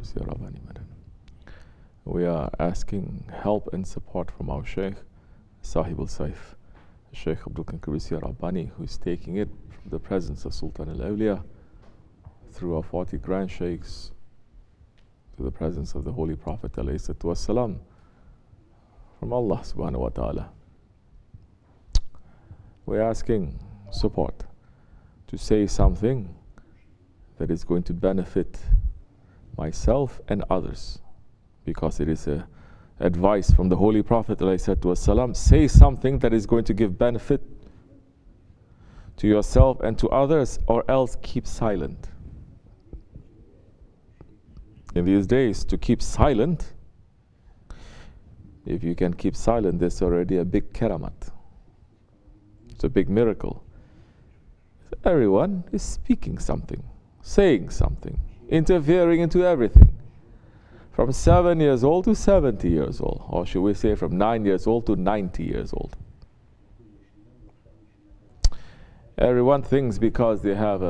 Kursi Rabbani Madan. We are asking help and support from our Shaykh, Sahib al-Saif, Shaykh Abdul Kursi Rabbani, who is taking it from the presence of Sultan al-Awliya through our 40 grand Shaykhs to the presence of the Holy Prophet ﷺ, from Allah subhanahu wa ta'ala. We're asking support to say something that is going to benefit myself and others, because it is a advice from the Holy Prophet ﷺ. Say something that is going to give benefit to yourself and to others, or else keep silent. In these days, to keep silent, if you can keep silent, there's already a big karamat. It's a big miracle. Everyone is speaking something, saying something, interfering into everything. From 7 years old to 70 years old, or should we say from 9 years old to 90 years old. Everyone thinks because they have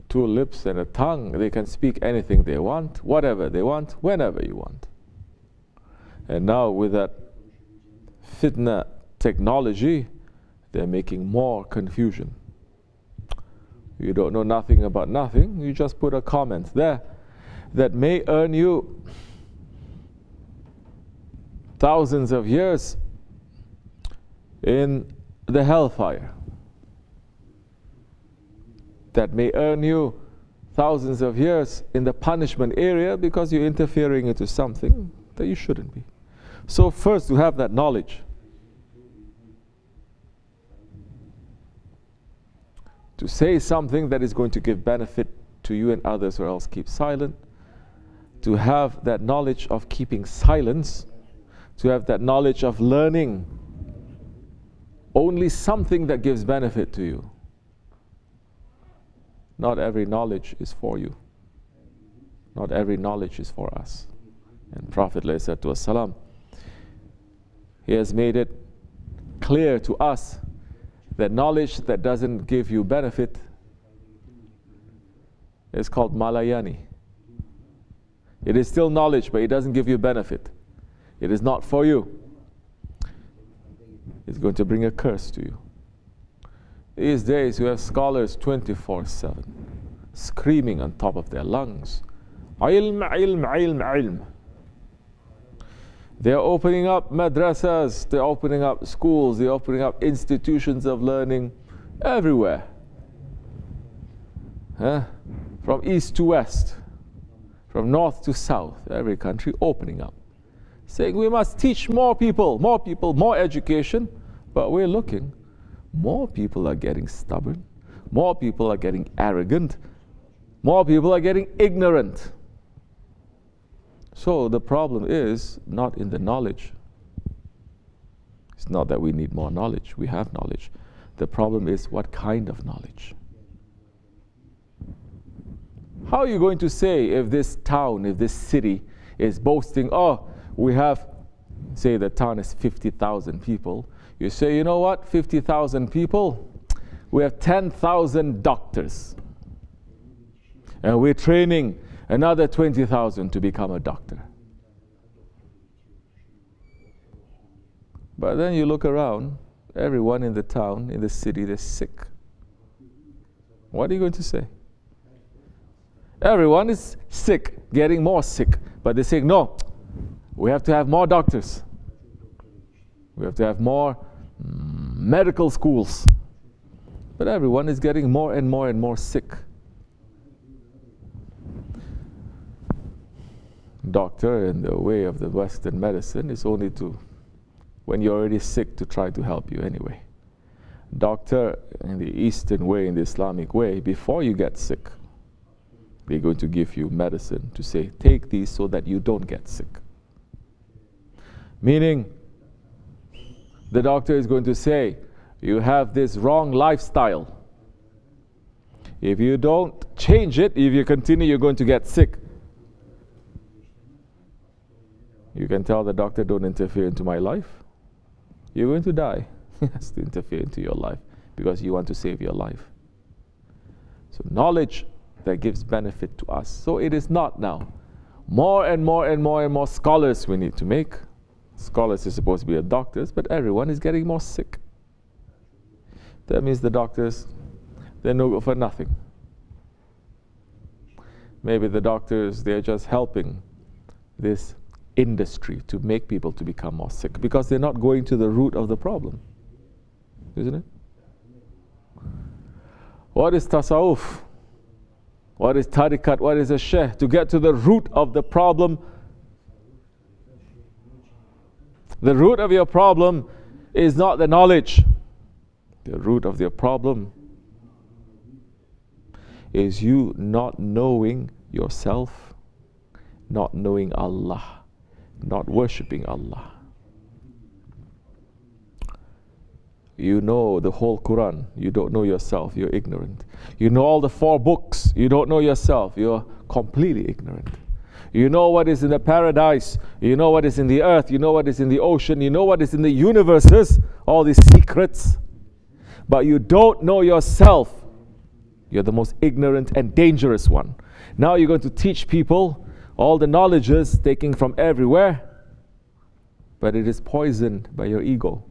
two lips and a tongue, they can speak anything they want, whatever they want, whenever you want. And now with that fitna technology, they're making more confusion. You don't know nothing about nothing, you just put a comment there that may earn you thousands of years in the hellfire. That may earn you thousands of years in the punishment area because you're interfering into something that you shouldn't be. So first, to have that knowledge, to say something that is going to give benefit to you and others, or else keep silent. To have that knowledge of keeping silence, to have that knowledge of learning only something that gives benefit to you. Not every knowledge is for you. Not every knowledge is for us. And Prophet ﷺ, he has made it clear to us that knowledge that doesn't give you benefit is called malayani. It is still knowledge, but it doesn't give you benefit. It is not for you. It's going to bring a curse to you. These days, you have scholars 24/7 screaming on top of their lungs, ilm, ilm, ilm, ilm. They're opening up madrasas, they're opening up schools, they're opening up institutions of learning everywhere. From east to west, from north to south, every country opening up. Saying we must teach more people, more education. But we're looking, more people are getting stubborn, more people are getting arrogant, more people are getting ignorant. So the problem is not in the knowledge. It's not that we need more knowledge, we have knowledge. The problem is what kind of knowledge. How are you going to say if this town, if this city is boasting, oh, we have, say the town is 50,000 people. You say, you know what, 50,000 people, we have 10,000 doctors. And we're training another 20,000 to become a doctor. But then you look around, everyone in the town, in the city, they're sick. What are you going to say? Everyone is sick, getting more sick. But they're saying, no, we have to have more doctors. We have to have more medical schools. But everyone is getting more and more and more sick. Doctor, in the way of the Western medicine, is only to, when you're already sick, to try to help you anyway. Doctor, in the Eastern way, in the Islamic way, before you get sick, they're going to give you medicine to say, take these so that you don't get sick. Meaning, the doctor is going to say, you have this wrong lifestyle. If you don't change it, if you continue, you're going to get sick. You can tell the doctor, don't interfere into my life. You're going to die. He has to interfere into your life because you want to save your life. So knowledge that gives benefit to us. So it is not now More and more and more and more scholars we need to make. Scholars is supposed to be doctors, but everyone is getting more sick. That means the doctors, they're no good for nothing. Maybe the doctors, they're just helping this industry to make people to become more sick because they're not going to the root of the problem. Isn't it? What is tasawwuf? What is tariqat? What is a shaykh? To get to the root of the problem. The root of your problem is not the knowledge. The root of your problem is you not knowing yourself, not knowing Allah, not worshipping Allah. You know the whole Quran, you don't know yourself, you're ignorant. You know all the 4 books, you don't know yourself, you're completely ignorant. You know what is in the paradise, you know what is in the earth, you know what is in the ocean, you know what is in the universes, all these secrets, but you don't know yourself. You're the most ignorant and dangerous one. Now you're going to teach people all the knowledges taken from everywhere, but it is poisoned by your ego.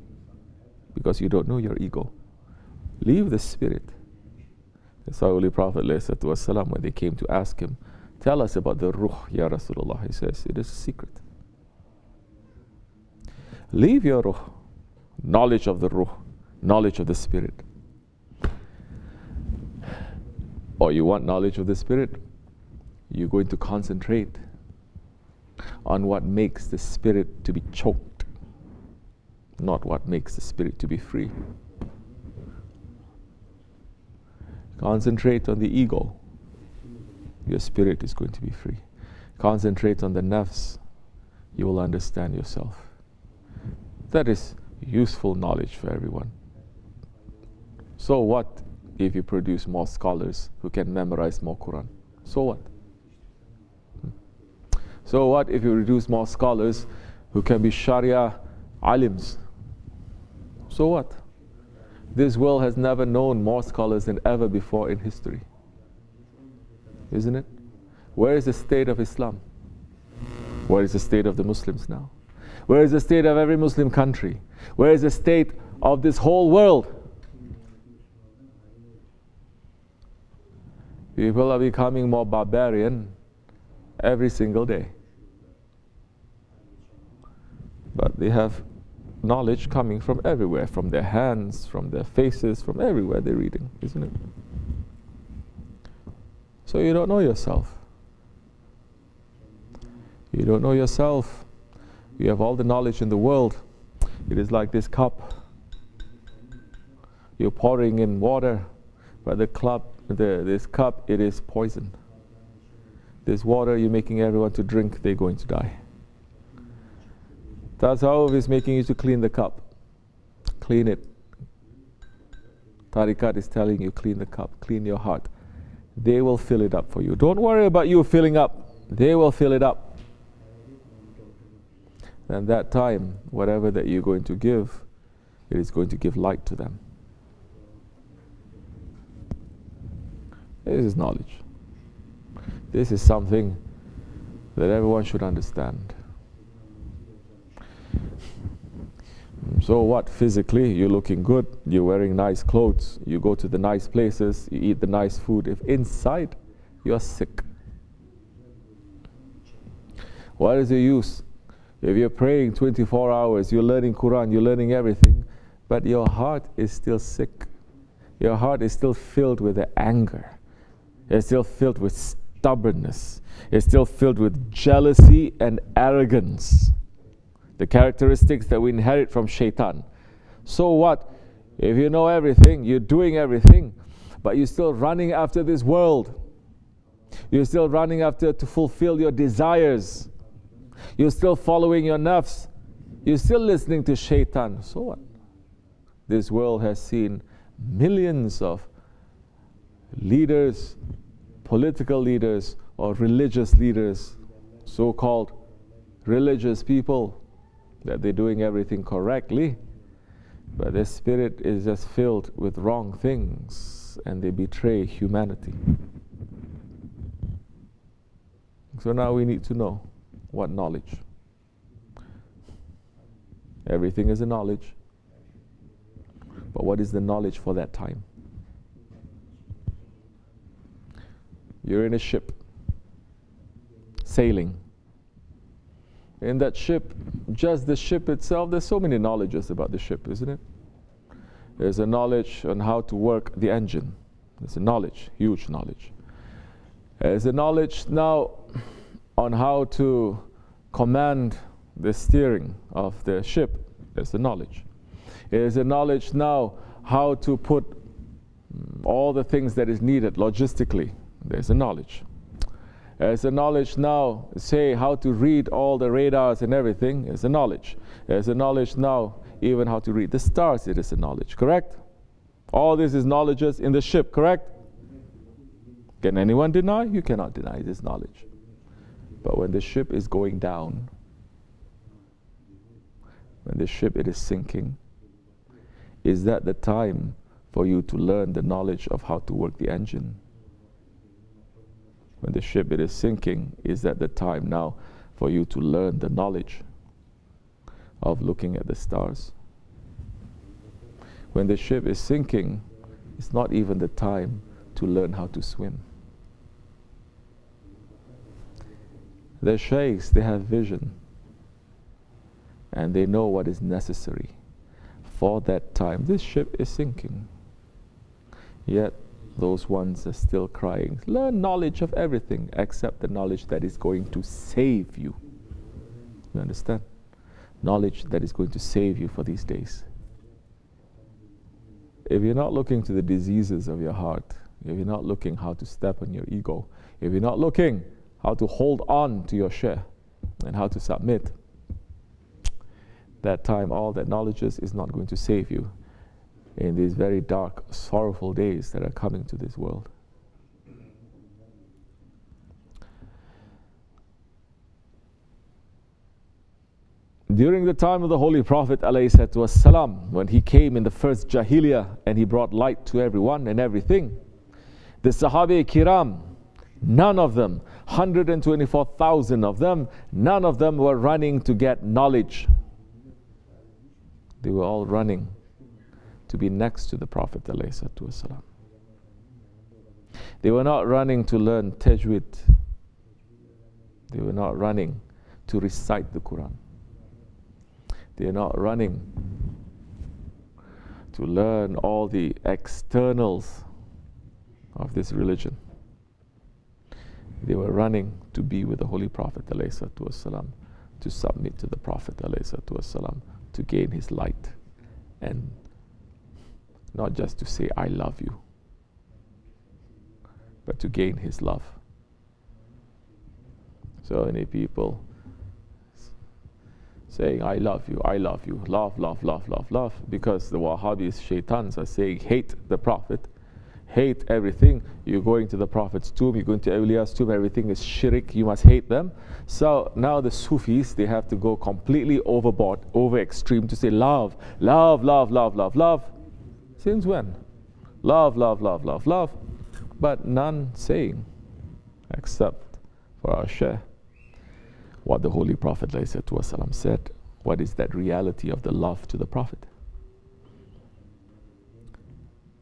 Because you don't know your ego. Leave the spirit. That's why Holy Prophet ﷺ, when they came to ask him, tell us about the ruh, Ya Rasulullah. He says, it is a secret. Leave your ruh, knowledge of the ruh, knowledge of the spirit. Or you want knowledge of the spirit, you're going to concentrate on what makes the spirit to be choked, not what makes the spirit to be free. Concentrate on the ego. Your spirit is going to be free. Concentrate on the nafs. You will understand yourself. That is useful knowledge for everyone. So what if you produce more scholars who can memorize more Quran? So what? So what if you produce more scholars who can be Sharia alims? So what? This world has never known more scholars than ever before in history. Isn't it? Where is the state of Islam? Where is the state of the Muslims now? Where is the state of every Muslim country? Where is the state of this whole world? People are becoming more barbarian every single day. But they have knowledge coming from everywhere, from their hands, from their faces, from everywhere they're reading, isn't it? So you don't know yourself. You don't know yourself. You have all the knowledge in the world. It is like this cup. You're pouring in water, but this cup, it is poison. This water, you're making everyone to drink, they're going to die. Tasawwuf is making you to clean the cup. Clean it. Tariqat is telling you, clean the cup, clean your heart. They will fill it up for you. Don't worry about you filling up. They will fill it up. And that time, whatever that you're going to give, it is going to give light to them. This is knowledge. This is something that everyone should understand. So what? Physically, you're looking good, you're wearing nice clothes, you go to the nice places, you eat the nice food. If inside, you're sick. What is the use? If you're praying 24 hours, you're learning Quran, you're learning everything, but your heart is still sick. Your heart is still filled with the anger. It's still filled with stubbornness. It's still filled with jealousy and arrogance. The characteristics that we inherit from shaitan. So what? If you know everything, you're doing everything, but you're still running after this world. You're still running after to fulfill your desires. You're still following your nafs. You're still listening to shaitan. So what? This world has seen millions of leaders, political leaders, or religious leaders, so-called religious people, that they're doing everything correctly, but their spirit is just filled with wrong things and they betray humanity. So now we need to know what knowledge. Everything is a knowledge. But what is the knowledge for that time? You're in a ship, sailing. In that ship, just the ship itself, there's so many knowledges about the ship, isn't it? There's a knowledge on how to work the engine. There's a knowledge, huge knowledge. There's a knowledge now on how to command the steering of the ship. There's a knowledge. There's a knowledge now how to put all the things that is needed logistically. There's a knowledge. There's a knowledge now, say, how to read all the radars and everything. There's a knowledge. There's a knowledge now, even how to read the stars. It is a knowledge, correct? All this is knowledges in the ship, correct? Can anyone deny? You cannot deny this knowledge. But when the ship is going down, when the ship it is sinking, is that the time for you to learn the knowledge of how to work the engine? When the ship it is sinking, is that the time now for you to learn the knowledge of looking at the stars? When the ship is sinking, it's not even the time to learn how to swim. The sheikhs, they have vision, and they know what is necessary for that time. This ship is sinking, yet those ones are still crying, learn knowledge of everything except the knowledge that is going to save you. You understand? Knowledge that is going to save you for these days. If you're not looking to the diseases of your heart, if you're not looking how to step on your ego, if you're not looking how to hold on to your share and how to submit, that time all that knowledge is not going to save you in these very dark, sorrowful days that are coming to this world. During the time of the Holy Prophet ﷺ, when he came in the first Jahiliyyah and he brought light to everyone and everything, the Sahabe Kiram, none of them, 124,000 of them, none of them were running to get knowledge. They were all running to be next to the Prophet ﷺ. They were not running to learn tajweed. They were not running to recite the Quran. They are not running to learn all the externals of this religion. They were running to be with the Holy Prophet ﷺ, to submit to the Prophet ﷺ, to gain his light, and not just to say, I love you, but to gain his love. So many people saying, I love you, love, love, love, love, love, because the Wahhabis, shaitans are saying, hate the Prophet, hate everything. You're going to the Prophet's tomb, you're going to Awliya's tomb, everything is shirk, you must hate them. So now the Sufis, they have to go completely overboard, over extreme to say love, love, love, love, love, love. Since when? Love, love, love, love, love. But none saying, except for our share, what the Holy Prophet ﷺ said. What is that reality of the love to the Prophet?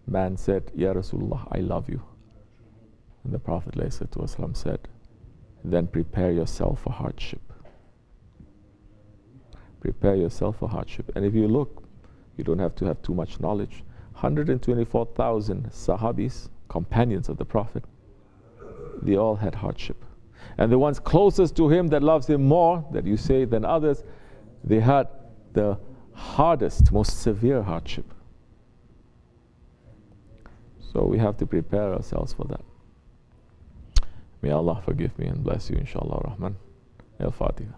Man said, Ya Rasulullah, I love you. And the Prophet ﷺ said, then prepare yourself for hardship. Prepare yourself for hardship. And if you look, you don't have to have too much knowledge. 124,000 Sahabis, companions of the Prophet, they all had hardship. And the ones closest to him that loves him more, that you say, than others, they had the hardest, most severe hardship. So we have to prepare ourselves for that. May Allah forgive me and bless you, inshallah rahman. Al-Fatiha.